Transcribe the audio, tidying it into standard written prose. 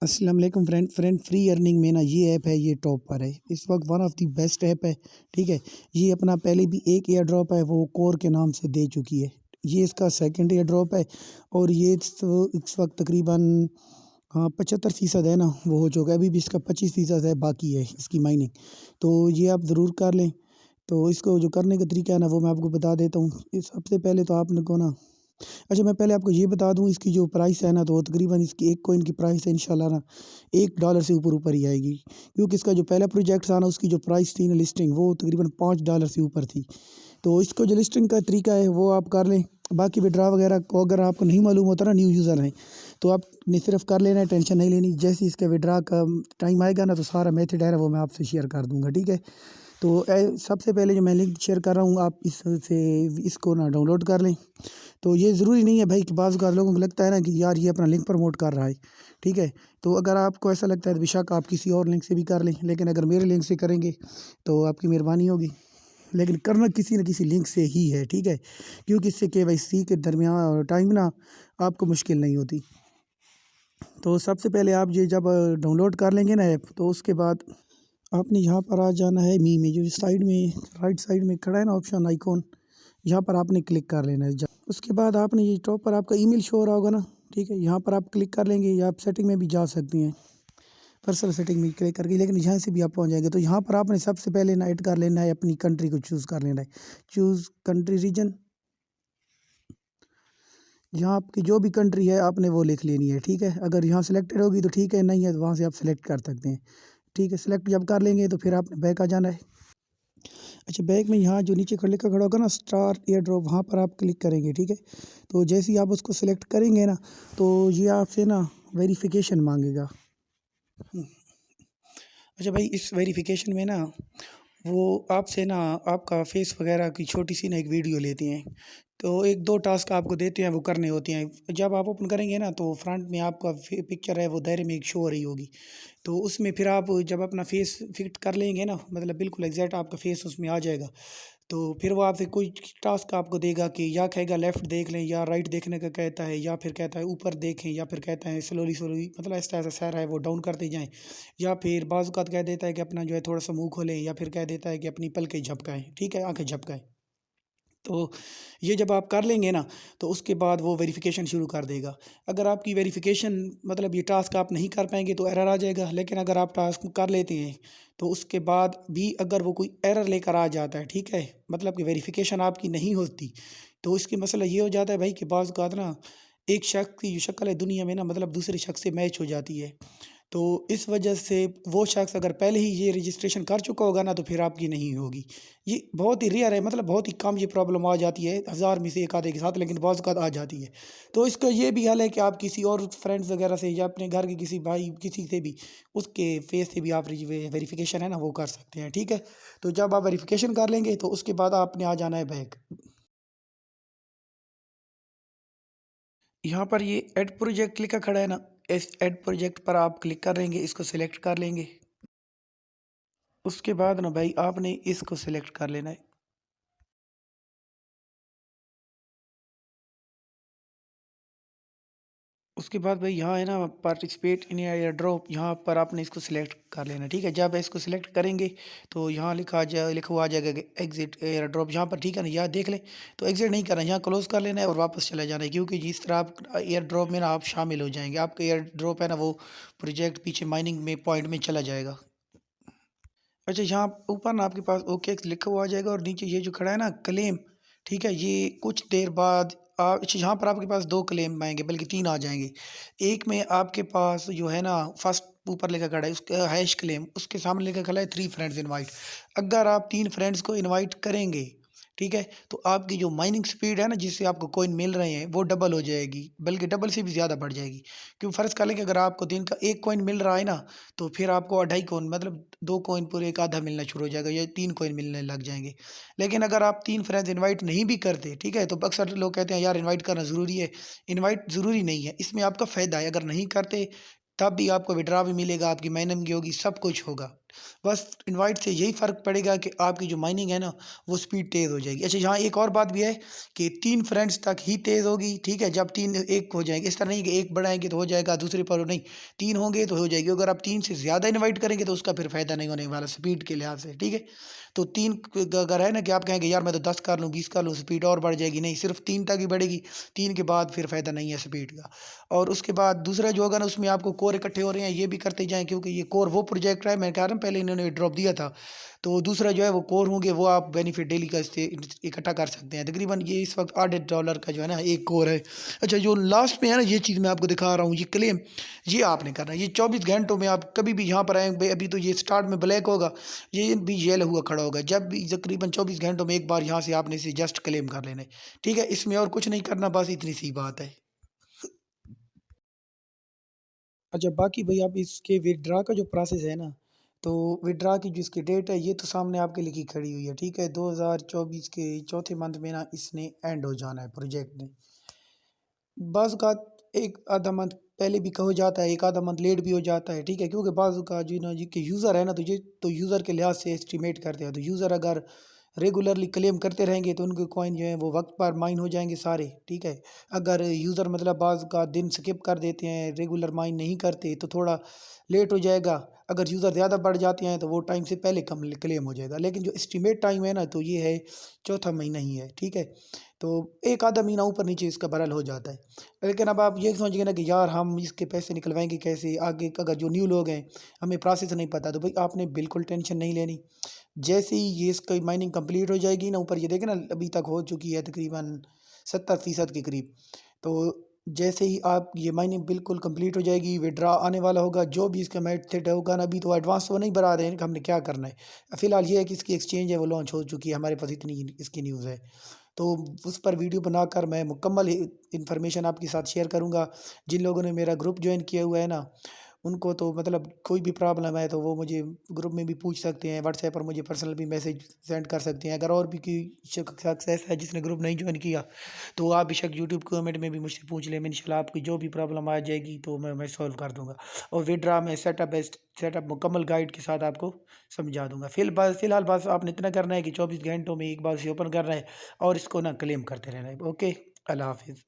अस्सलाम वालेकुम friend free earning में ना ये ऐप है, ये टॉप पर है इस वक्त, one of the best app है। ठीक है, ये अपना पहले भी एक एयर ड्रॉप है वो कोर के नाम से दे चुकी है। ये इसका सेकंड एयर ड्रॉप है और ये इस वक्त तकरीबन 75% है ना, वो हो चुका है। अभी भी इसका 25% है बाकी है इसकी माइनिंग। तो ये आप ज़रूर कर लें। तो इसको जो करने का तरीका है ना, वो मैं आपको बता देता हूँ। सबसे पहले तो आपने को ना, अच्छा मैं पहले आपको ये बता दूँ, इसकी जो प्राइस है ना, तो तकरीबन इसकी एक कॉइन की प्राइस है इंशाल्लाह ना $1 से ऊपर ही आएगी। क्योंकि इसका जो पहला प्रोजेक्ट था ना, उसकी जो प्राइस थी ना लिस्टिंग, वो तकरीबन $5 से ऊपर थी। तो इसको जो लिस्टिंग का तरीका है वो आप कर लें। बाकी विड्रा वगैरह को अगर आपको नहीं मालूम होता ना, न्यू यूज़र हैं, तो आपने सिर्फ कर लेना है, टेंशन नहीं लेनी। जैसे ही इसका विड्रा का टाइम आएगा ना, तो सारा मेथड है ना वो मैं आपसे शेयर कर दूँगा। ठीक है, तो सबसे पहले जो मैं लिंक शेयर कर रहा हूँ, आप इसको ना डाउनलोड कर लें। तो ये ज़रूरी नहीं है भाई कि बाज़ लोगों को लगता है ना कि यार ये अपना लिंक प्रमोट कर रहा है। ठीक है, तो अगर आपको ऐसा लगता है तो बेशक आप किसी और लिंक से भी कर लें, लेकिन अगर मेरे लिंक से करेंगे तो आपकी मेहरबानी होगी। लेकिन करना किसी न किसी लिंक से ही है। ठीक है, क्योंकि इससे केवाईसी के दरमियान टाइम ना आपको मुश्किल नहीं होती। तो सबसे पहले आप ये जब डाउनलोड कर लेंगे ना ऐप, तो उसके बाद आपने यहाँ पर आ जाना है मी में, जो साइड में राइट साइड में खड़ा है ना ऑप्शन आइकॉन, यहाँ पर आपने क्लिक कर लेना है। उसके बाद आपने ये टॉप पर आपका ईमेल शो हो रहा होगा ना। ठीक है, यहाँ पर आप क्लिक कर लेंगे, या आप सेटिंग में भी जा सकती हैं, पर्सनल सेटिंग में क्लिक करके, लेकिन यहाँ से भी आप पहुँच जाएंगे। तो यहाँ पर आपने सबसे पहले ना ऐड कर लेना है, अपनी कंट्री को चूज़ कर लेना है। चूज़ कंट्री रीजन, यहाँ आपकी जो भी कंट्री है आपने वो लिख लेनी है। ठीक है, अगर यहाँ सेलेक्टेड होगी तो ठीक है, नहीं है तो वहाँ से आप सेलेक्ट कर सकते हैं। ठीक है, सेलेक्ट जब कर लेंगे तो फिर आपने बैक आ जाना है। अच्छा, बैक में यहाँ जो नीचे लिखा खड़ा होगा ना स्टार एयर ड्रॉप, वहाँ पर आप क्लिक करेंगे। ठीक है, तो जैसे ही आप उसको सिलेक्ट करेंगे ना, तो ये आपसे ना वेरिफिकेशन मांगेगा। अच्छा भाई, इस वेरिफिकेशन में ना वो आपसे ना आपका फेस वगैरह की छोटी सी ना एक वीडियो लेते हैं। तो एक दो टास्क आपको देते हैं, वो करने होते हैं। जब आप ओपन करेंगे ना, तो फ्रंट में आपका पिक्चर है वो दायरे में एक शो हो रही होगी। तो उसमें फिर आप जब अपना फेस फिट कर लेंगे ना, मतलब बिल्कुल एग्जैक्ट आपका फेस उसमें आ जाएगा। तो फिर वो आपसे कोई टास्क आपको देगा कि या कहेगा लेफ़्ट देख लें, या राइट देखने का कहता है, या फिर कहता है ऊपर देखें, या फिर कहता है स्लोली स्लोली, मतलब इस तरह से सह रहा है वो डाउन करते जाएँ। या फिर बाज़ औक़ात कह देता है कि अपना जो है थोड़ा-सा मुँह खोलें, या फिर कह देता है कि अपनी पलकें झपकाएँ, ठीक है, आँखें झपकाएँ। तो ये जब आप कर लेंगे ना, तो उसके बाद वो वेरिफ़िकेशन शुरू कर देगा। अगर आपकी वेरिफ़िकेशन, मतलब ये टास्क आप नहीं कर पाएँगे तो एरर आ जाएगा, लेकिन अगर आप टास्क कर लेते हैं, तो उसके बाद भी अगर वो कोई एरर लेकर आ जाता है, ठीक है, मतलब कि वेरिफ़िकेशन आपकी नहीं होती, तो इसकी मसला ये हो जाता है भाई कि बाज़ औक़ात ना एक शख़्स की जो शक्ल है दुनिया में ना, मतलब दूसरे शख़्स से मैच हो जाती है। तो इस वजह से वो शख़्स अगर पहले ही ये रजिस्ट्रेशन कर चुका होगा ना, तो फिर आपकी नहीं होगी। ये बहुत ही रेयर है, मतलब बहुत ही कम ये प्रॉब्लम आ जाती है, हज़ार में से एक आधे के साथ, लेकिन बहुत ज़्यादा आ जाती है। तो इसका ये भी हल है कि आप किसी और फ्रेंड्स वगैरह से, या अपने घर के किसी भाई किसी से भी, उसके फेस से भी आप वेरिफिकेशन है ना वो कर सकते हैं। ठीक है, तो जब आप वेरिफिकेशन कर लेंगे तो उसके बाद आपने आ जाना है बैक। यहाँ पर ये ऐड प्रोजेक्ट लिखा खड़ा है ना, इस ऐड प्रोजेक्ट पर आप क्लिक कर लेंगे, इसको सिलेक्ट कर लेंगे। उसके बाद ना भाई आपने इसको सिलेक्ट कर लेना है। उसके बाद भाई यहाँ है ना पार्टिसिपेट इन एयर ड्रॉप, यहाँ पर आपने इसको सिलेक्ट कर लेना है। ठीक है, जब इसको सिलेक्ट करेंगे तो यहाँ लिखा हुआ आ जाएगा कि एग्जिट एयर ड्रॉप, यहाँ पर। ठीक है ना, यहाँ देख लें। तो एग्जिट नहीं करना, यहाँ क्लोज कर लेना है और वापस चला जाना है, क्योंकि जिस तरह आप एयर ड्रॉप में ना आप शामिल हो जाएंगे, आपका एयर ड्रॉप है ना वो प्रोजेक्ट पीछे माइनिंग में पॉइंट में चला जाएगा। अच्छा, यहाँ ऊपर ना आपके पास ओके लिखा हुआ आ जाएगा, और नीचे ये जो खड़ा है ना क्लेम, ठीक है, ये कुछ देर बाद अच्छा यहाँ पर आपके पास 2 क्लेम आएँगे, बल्कि 3 आ जाएँगे। एक में आपके पास जो है ना फर्स्ट ऊपर लिखा खड़ा है उसका हैश क्लेम, उसके सामने लिखा खड़ा है 3 फ्रेंड्स इनवाइट। अगर आप 3 फ्रेंड्स को इनवाइट करेंगे, ठीक है, तो आपकी जो माइनिंग स्पीड है ना, जिससे आपको कॉइन मिल रहे हैं, वो डबल हो जाएगी, बल्कि डबल से भी ज़्यादा बढ़ जाएगी। क्यों, फ़र्ज़ कर लें कि अगर आपको दिन का 1 कॉइन मिल रहा है ना, तो फिर आपको 2.5 कॉइन, मतलब 2 कॉइन पूरे एक आधा मिलना शुरू हो जाएगा, या 3 कॉइन मिलने लग जाएँगे। लेकिन अगर आप 3 फ्रेंड्स इनवाइट नहीं भी करते, ठीक है, तो अक्सर लोग कहते हैं यार इनवाइट करना ज़रूरी है। इनवाइट ज़रूरी नहीं है, इसमें आपका फ़ायदा है। अगर नहीं करते तब भी आपको विड्रॉ भी मिलेगा, आपकी माइनिंग भी होगी, सब कुछ होगा। بس انوائٹ سے یہی فرق پڑے گا کہ آپ کی جو مائننگ ہے نا وہ سپیڈ تیز ہو جائے گی. اچھا یہاں ایک اور بات بھی ہے کہ 3 فرینڈس تک ہی تیز ہوگی. ٹھیک ہے، جب 3 ایک ہو جائیں گے، اس طرح نہیں کہ ایک بڑھائیں گے تو ہو جائے گا دوسرے پر نہیں، 3 ہوں گے تو ہو جائے گی. اگر آپ 3 سے زیادہ انوائٹ کریں گے تو اس کا پھر فائدہ نہیں ہونے والا سپیڈ کے لحاظ سے. ٹھیک ہے، تو 3 اگر ہے نا کہ آپ کہیں گے یار میں تو 10 کر لوں 20 کر لوں سپیڈ اور بڑھ جائے گی، نہیں، صرف 3 تک ہی بڑھے گی. 3 کے بعد پھر فائدہ نہیں ہے سپیڈ کا. اور اس کے بعد دوسرا جو ہوگا نا اس میں آپ کو کور اکٹھے ہو رہے ہیں، یہ بھی کرتے جائیں کیونکہ یہ کور وہ پروجیکٹ ہے، میں کہہ رہا ہوں پہلے انہوں نے ڈراپ دیا تھا. تو دوسرا جو ہے وہ کور ہوں گے، وہ آپ بینیفٹ ڈیلی کا اکٹھا کر سکتے ہیں. تقریباً یہ اس وقت $8 کا جو ہے نا ایک کور ہے. اچھا جو لاسٹ میں ہے نا یہ چیز میں آپ کو دکھا رہا ہوں، یہ کلیم یہ آپ نے کرنا ہے. یہ 24 گھنٹوں میں آپ کبھی بھی یہاں پر آئیں بھائی، ابھی تو یہ سٹارٹ میں بلیک ہوگا، یہ بھی یلو ہوا کھڑا ہوگا. جب بھی تقریباً 24 گھنٹوں میں ایک بار یہاں سے آپ نے اسے جسٹ کلیم کر لینا ہے. ٹھیک ہے، اس میں اور کچھ نہیں کرنا، بس اتنی سی بات ہے. اچھا باقی بھائی آپ اس کے ودرا کا جو پروسیس ہے نا، تو ودرا کی جو اس کی ڈیٹ ہے یہ تو سامنے آپ کے لکھی کھڑی ہوئی ہے. ٹھیک ہے، 2024 کے چوتھے منتھ میں نا اس نے اینڈ ہو جانا ہے پروجیکٹ نے. بعض اوقات ایک آدھا منتھ پہلے بھی ہو جاتا ہے، ایک آدھا منتھ لیٹ بھی ہو جاتا ہے. ٹھیک ہے، کیونکہ بعض اوقات جو نا کہ یوزر ہے نا تو یہ تو یوزر کے لحاظ سے اسٹیمیٹ کرتے ہیں. تو یوزر اگر ریگولرلی کلیم کرتے رہیں گے تو ان کے کوائن جو ہیں وہ وقت پر مائن ہو جائیں گے سارے. ٹھیک ہے، اگر یوزر مطلب بعض کا دن سکپ کر دیتے ہیں، ریگولر مائن نہیں کرتے تو تھوڑا لیٹ ہو جائے گا. اگر یوزر زیادہ بڑھ جاتے ہیں تو وہ ٹائم سے پہلے کلیم ہو جائے گا. لیکن جو اسٹیمیٹ ٹائم ہے نا تو یہ ہے چوتھا مہینہ ہی ہے. ٹھیک ہے، تو ایک آدھا مہینہ اوپر نیچے اس کا برل ہو جاتا ہے. لیکن اب آپ یہ سوچیں گے نا کہ یار ہم اس کے پیسے نکلوائیں گے کیسے آگے، اگر جو نیو لوگ ہیں ہمیں پروسیس نہیں پتہ، تو بھائی آپ نے بالکل ٹینشن نہیں لینی. جیسے ہی یہ اس کی مائننگ کمپلیٹ ہو جائے گی نا، اوپر یہ دیکھیں نا ابھی تک ہو چکی ہے تقریباً 70% کے قریب. تو جیسے ہی آپ یہ مائننگ بالکل کمپلیٹ ہو جائے گی، ودرا آنے والا ہوگا. جو بھی اس کا میتھڈ ہوگا نا، ابھی تو ایڈوانس وہ نہیں بتا رہے ہیں کہ ہم نے کیا کرنا ہے. فی الحال یہ ہے کہ اس کی ایکسچینج ہے وہ لانچ ہو چکی ہے، ہمارے پاس اتنی اس کی نیوز ہے. تو اس پر ویڈیو بنا کر میں مکمل انفارمیشن آپ کے ساتھ شیئر کروں گا. جن لوگوں نے میرا گروپ جوائن کیا ہوا ہے نا، ان کو تو مطلب کوئی بھی پرابلم ہے تو وہ مجھے گروپ میں بھی پوچھ سکتے ہیں، واٹس ایپ پر مجھے پرسنل بھی میسیج سینڈ کر سکتے ہیں. اگر اور بھی کوئی شخص ایسا ہے جس نے گروپ نہیں جوائن کیا تو آپ بے شک یوٹیوب کمنٹ میں بھی مجھ سے پوچھ لیں. میں انشاءاللہ آپ کی جو بھی پرابلم آ جائے گی تو میں سولو کر دوں گا. اور وڈرا میں سیٹ اپ مکمل گائیڈ کے ساتھ آپ کو سمجھا دوں گا. فی الحال بس آپ نے اتنا کرنا ہے کہ 24 گھنٹوں میں ایک بار اسے اوپن کرنا ہے اور اس کو نا کلیم کرتے رہنا ہے. اوکے، اللہ حافظ.